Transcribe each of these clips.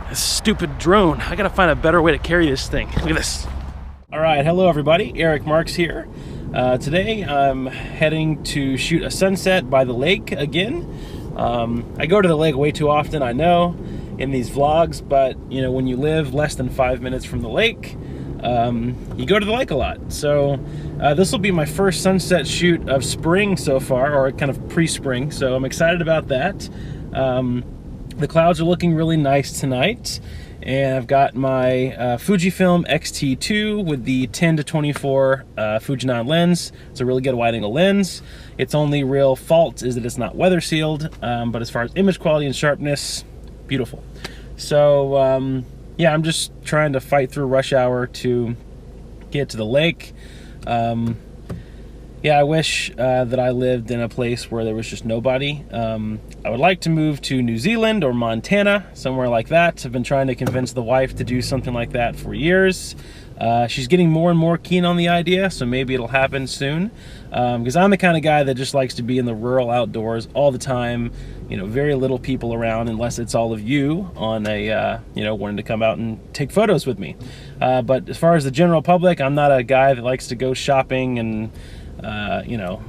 This stupid drone. I gotta find a better way to carry this thing. Look at this. All right, hello everybody. Eric Marks here. Today I'm heading to shoot a sunset by the lake again. I go to the lake way too often, I know, in these vlogs, but you know, when you live less than 5 minutes from the lake, you go to the lake a lot. So this will be my first sunset shoot of spring so far, or kind of pre-spring, so I'm excited about that. The clouds are looking really nice tonight, and I've got my Fujifilm X-T2 with the 10-24 Fuji lens. It's a really good wide-angle lens. Its only real fault is that it's not weather sealed, but as far as image quality and sharpness, beautiful. So yeah, I'm just trying to fight through rush hour to get to the lake. Yeah, I wish that I lived in a place where there was just nobody. I would like to move to New Zealand or Montana, somewhere like that. I've been trying to convince the wife to do something like that for years. She's getting more and more keen on the idea, so maybe it'll happen soon. Because I'm the kind of guy that just likes to be in the rural outdoors all the time. You know, very little people around unless it's all of you on a, you know, wanting to come out and take photos with me. But as far as the general public, I'm not a guy that likes to go shopping and you know,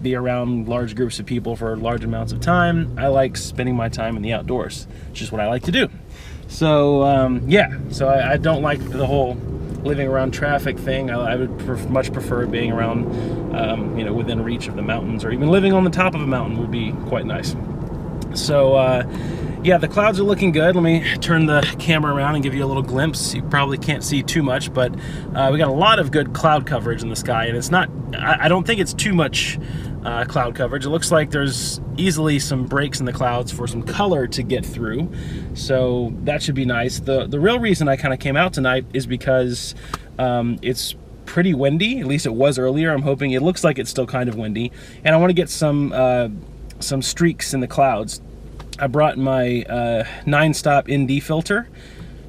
be around large groups of people for large amounts of time. I like spending my time in the outdoors. It's just what I like to do. So yeah, so I don't like the whole living around traffic thing. I would much prefer being around, you know, within reach of the mountains, or even living on the top of a mountain would be quite nice. So yeah, the clouds are looking good. Let me turn the camera around and give you a little glimpse. You probably can't see too much, but we got a lot of good cloud coverage in the sky, and it's not, I don't think it's too much cloud coverage. It looks like there's easily some breaks in the clouds for some color to get through, so that should be nice. The real reason I kind of came out tonight is because it's pretty windy. At least it was earlier. I'm hoping, it looks like it's still kind of windy, and I want to get some streaks in the clouds. I brought my 9-stop ND filter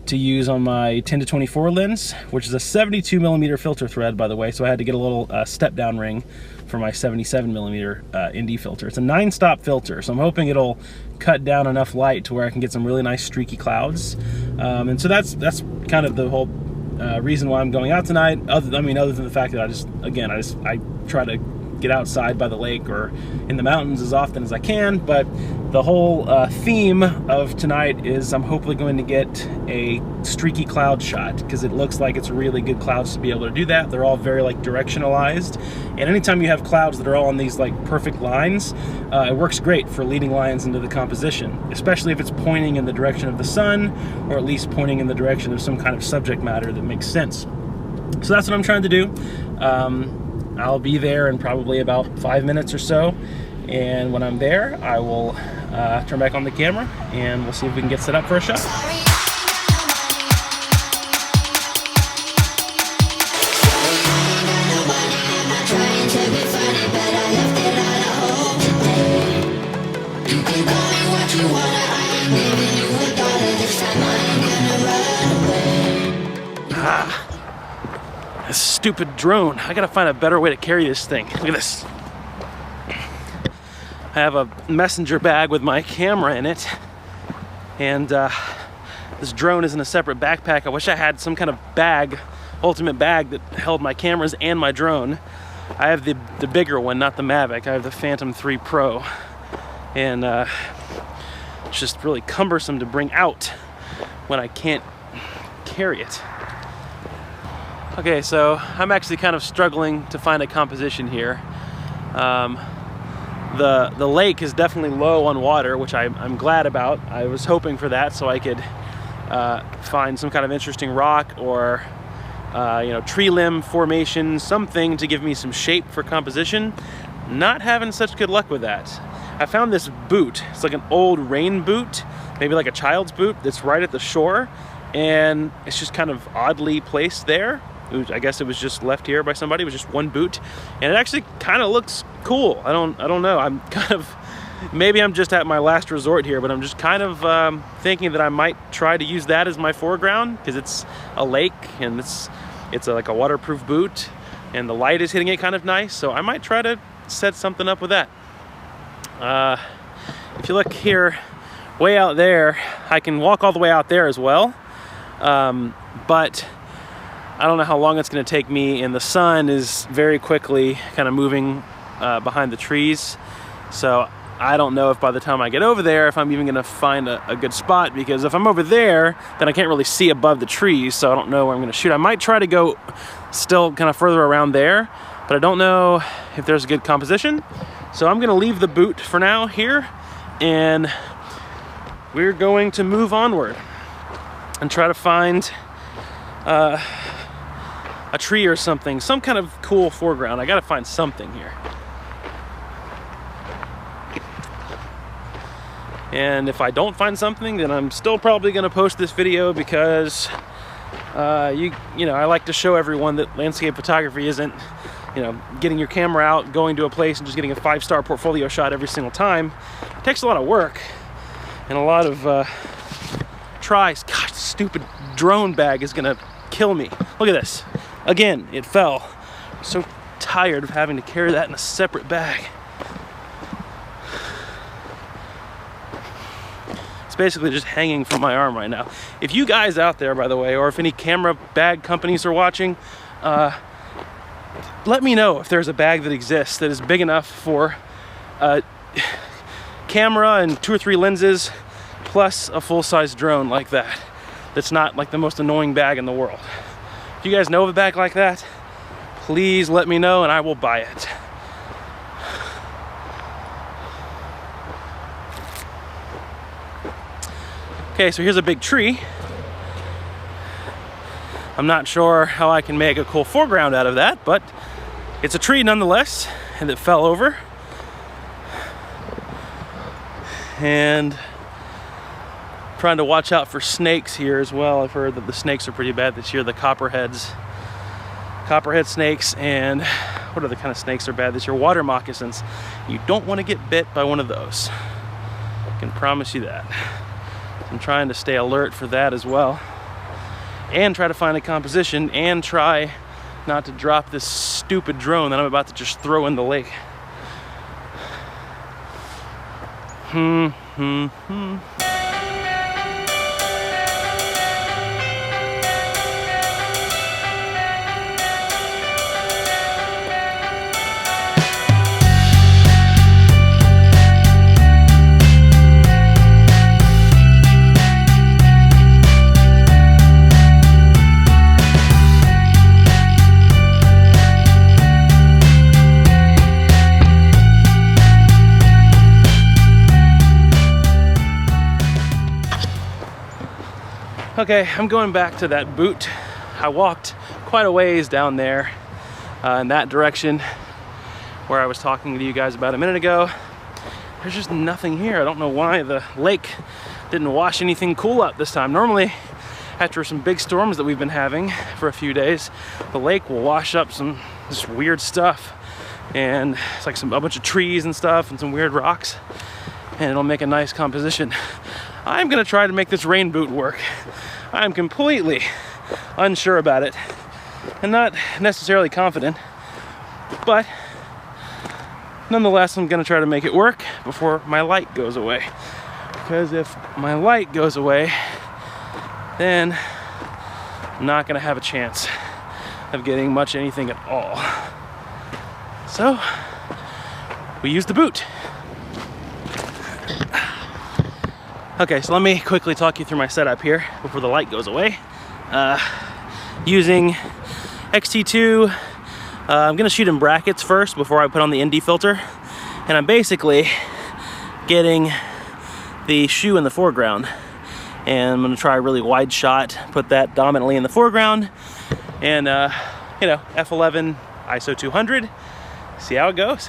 to use on my 10-24 lens, which is a 72mm filter thread, by the way, so I had to get a little step-down ring for my 77mm ND filter. It's a 9-stop filter, so I'm hoping it'll cut down enough light to where I can get some really nice streaky clouds. And so that's kind of the whole reason why I'm going out tonight, other than the fact that I try to get outside by the lake or in the mountains as often as I can. But the whole theme of tonight is I'm hopefully going to get a streaky cloud shot, because it looks like it's really good clouds to be able to do that. They're all very like directionalized, and anytime you have clouds that are all on these like perfect lines, it works great for leading lines into the composition, especially if it's pointing in the direction of the sun, or at least pointing in the direction of some kind of subject matter that makes sense. So that's what I'm trying to do. I'll be there in probably about 5 minutes or so, and when I'm there, I will turn back on the camera and we'll see if we can get set up for a shot. This stupid drone. I gotta find a better way to carry this thing. Look at this. I have a messenger bag with my camera in it, and this drone is in a separate backpack. I wish I had some kind of bag, ultimate bag, that held my cameras and my drone. I have the bigger one, not the Mavic. I have the Phantom 3 Pro, and it's just really cumbersome to bring out when I can't carry it. Okay, so I'm actually kind of struggling to find a composition here. The lake is definitely low on water, which I'm glad about. I was hoping for that so I could find some kind of interesting rock or you know, tree limb formation, something to give me some shape for composition. Not having such good luck with that. I found this boot. It's like an old rain boot, maybe like a child's boot, that's right at the shore, and it's just kind of oddly placed there. I guess it was just left here by somebody. It was just one boot, and it actually kind of looks cool. I don't know. I'm kind of, maybe I'm just at my last resort here, but I'm just kind of thinking that I might try to use that as my foreground, because it's a lake and it's like a waterproof boot, and the light is hitting it kind of nice. So I might try to set something up with that. If you look here way out there, I can walk all the way out there as well, but I don't know how long it's going to take me, and the sun is very quickly kind of moving behind the trees, so I don't know if by the time I get over there if I'm even going to find a good spot, because if I'm over there then I can't really see above the trees, so I don't know where I'm going to shoot. I might try to go still kind of further around there, but I don't know if there's a good composition, so I'm going to leave the boot for now here, and we're going to move onward and try to find a tree or something, some kind of cool foreground. I got to find something here. And if I don't find something, then I'm still probably going to post this video, because you know, I like to show everyone that landscape photography isn't, you know, getting your camera out, going to a place and just getting a 5-star portfolio shot every single time. It takes a lot of work and a lot of tries. Gosh, this stupid drone bag is gonna kill me. Look at this. Again, it fell. I'm so tired of having to carry that in a separate bag. It's basically just hanging from my arm right now. If you guys out there, by the way, or if any camera bag companies are watching, let me know if there's a bag that exists that is big enough for a camera and 2 or 3 lenses plus a full-size drone like that. That's not like the most annoying bag in the world. If you guys know of a bag like that, please let me know and I will buy it. Okay, so here's a big tree. I'm not sure how I can make a cool foreground out of that, but it's a tree nonetheless, and it fell over. And trying to watch out for snakes here as well. I've heard that the snakes are pretty bad this year, the copperhead snakes, and what other kind of snakes are bad this year? Water moccasins. You don't want to get bit by one of those. I can promise you that. I'm trying to stay alert for that as well, and try to find a composition, and try not to drop this stupid drone that I'm about to just throw in the lake. Okay, I'm going back to that boot. I walked quite a ways down there in that direction where I was talking to you guys about a minute ago. There's just nothing here. I don't know why the lake didn't wash anything cool up this time. Normally, after some big storms that we've been having for a few days, the lake will wash up some just weird stuff. And it's like a bunch of trees and stuff and some weird rocks. And it'll make a nice composition. I'm gonna try to make this rain boot work. I'm completely unsure about it and not necessarily confident, but nonetheless, I'm gonna try to make it work before my light goes away. Because if my light goes away, then I'm not gonna have a chance of getting much anything at all. So, we use the boot. Okay, so let me quickly talk you through my setup here before the light goes away. Using X-T2, I'm gonna shoot in brackets first before I put on the ND filter. And I'm basically getting the shoe in the foreground. And I'm gonna try a really wide shot, put that dominantly in the foreground. And, you know, F11, ISO 200, see how it goes.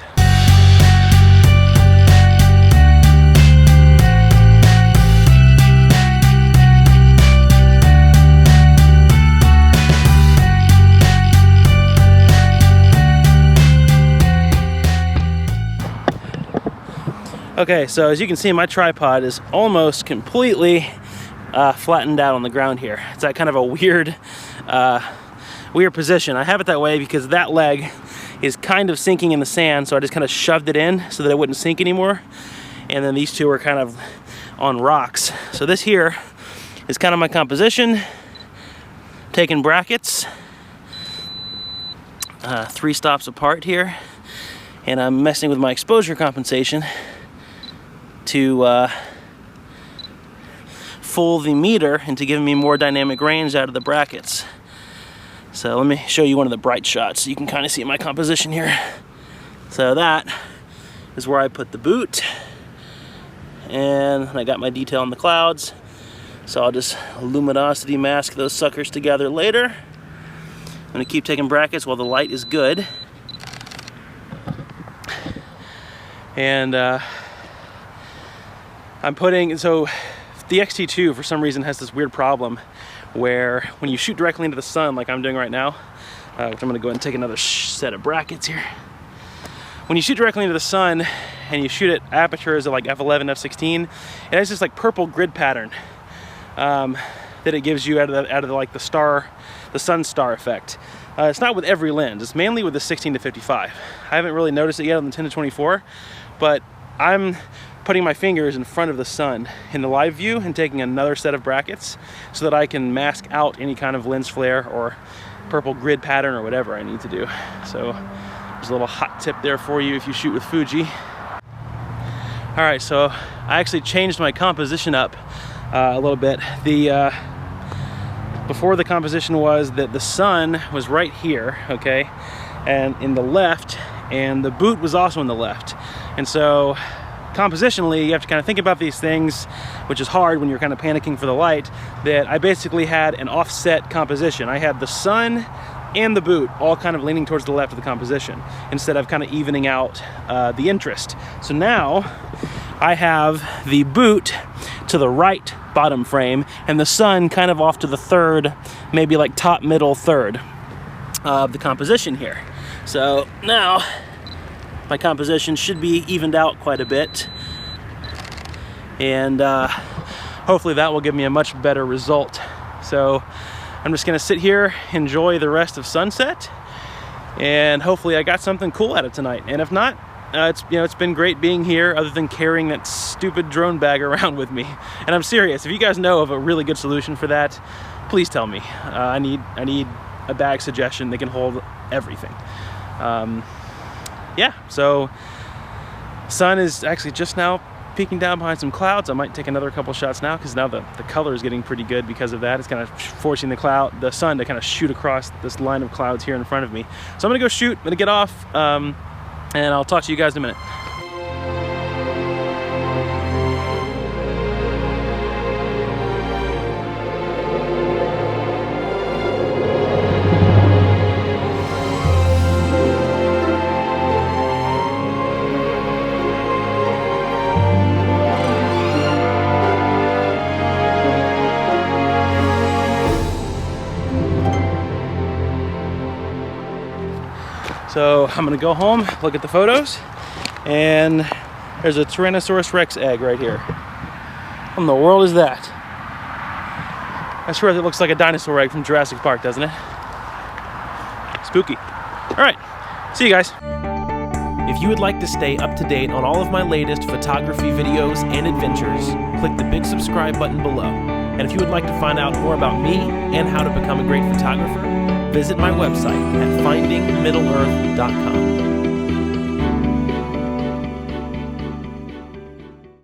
Okay, so as you can see, my tripod is almost completely flattened out on the ground here. It's that kind of a weird position. I have it that way because that leg is kind of sinking in the sand, so I just kind of shoved it in so that it wouldn't sink anymore. And then these two are kind of on rocks. So this here is kind of my composition. Taking brackets 3 stops apart here, and I'm messing with my exposure compensation to fool the meter into giving me more dynamic range out of the brackets. So let me show you one of the bright shots so you can kind of see my composition here. So that is where I put the boot, and I got my detail on the clouds. So I'll just luminosity mask those suckers together later. I'm gonna keep taking brackets while the light is good. And I'm putting, so the X-T2 for some reason has this weird problem where when you shoot directly into the sun like I'm doing right now, which I'm gonna go ahead and take another set of brackets here. When you shoot directly into the sun and you shoot at apertures of like f11, f16, it has this like purple grid pattern that it gives you out of like the sun star effect. It's not with every lens, it's mainly with the 16 to 55. I haven't really noticed it yet on the 10 to 24, but I'm putting my fingers in front of the sun in the live view and taking another set of brackets so that I can mask out any kind of lens flare or purple grid pattern or whatever I need to do. So there's a little hot tip there for you if you shoot with Fuji. All right, so I actually changed my composition up a little bit. Before the composition was that the sun was right here, okay, and in the left, and the boot was also in the left. And so compositionally, you have to kind of think about these things, which is hard when you're kind of panicking for the light, that I basically had an offset composition. I had the sun and the boot all kind of leaning towards the left of the composition instead of kind of evening out the interest. So now I have the boot to the right bottom frame and the sun kind of off to the third, maybe like top middle third of the composition here. So now my composition should be evened out quite a bit, and hopefully that will give me a much better result. So I'm just gonna sit here, enjoy the rest of sunset, and hopefully I got something cool out of tonight. And if not, it's been great being here, other than carrying that stupid drone bag around with me. And I'm serious, if you guys know of a really good solution for that, please tell me. I need a bag suggestion that can hold everything. Yeah, so sun is actually just now peeking down behind some clouds. I might take another couple shots now, because now the color is getting pretty good because of that. It's kind of forcing the sun to kind of shoot across this line of clouds here in front of me. So I'm gonna go shoot, I'm gonna get off, and I'll talk to you guys in a minute. So I'm gonna go home, look at the photos, and there's a Tyrannosaurus Rex egg right here. What in the world is that? I swear that looks like a dinosaur egg from Jurassic Park, doesn't it? Spooky. All right, see you guys. If you would like to stay up to date on all of my latest photography videos and adventures, click the big subscribe button below. And if you would like to find out more about me and how to become a great photographer, visit my website at findingmiddleearth.com.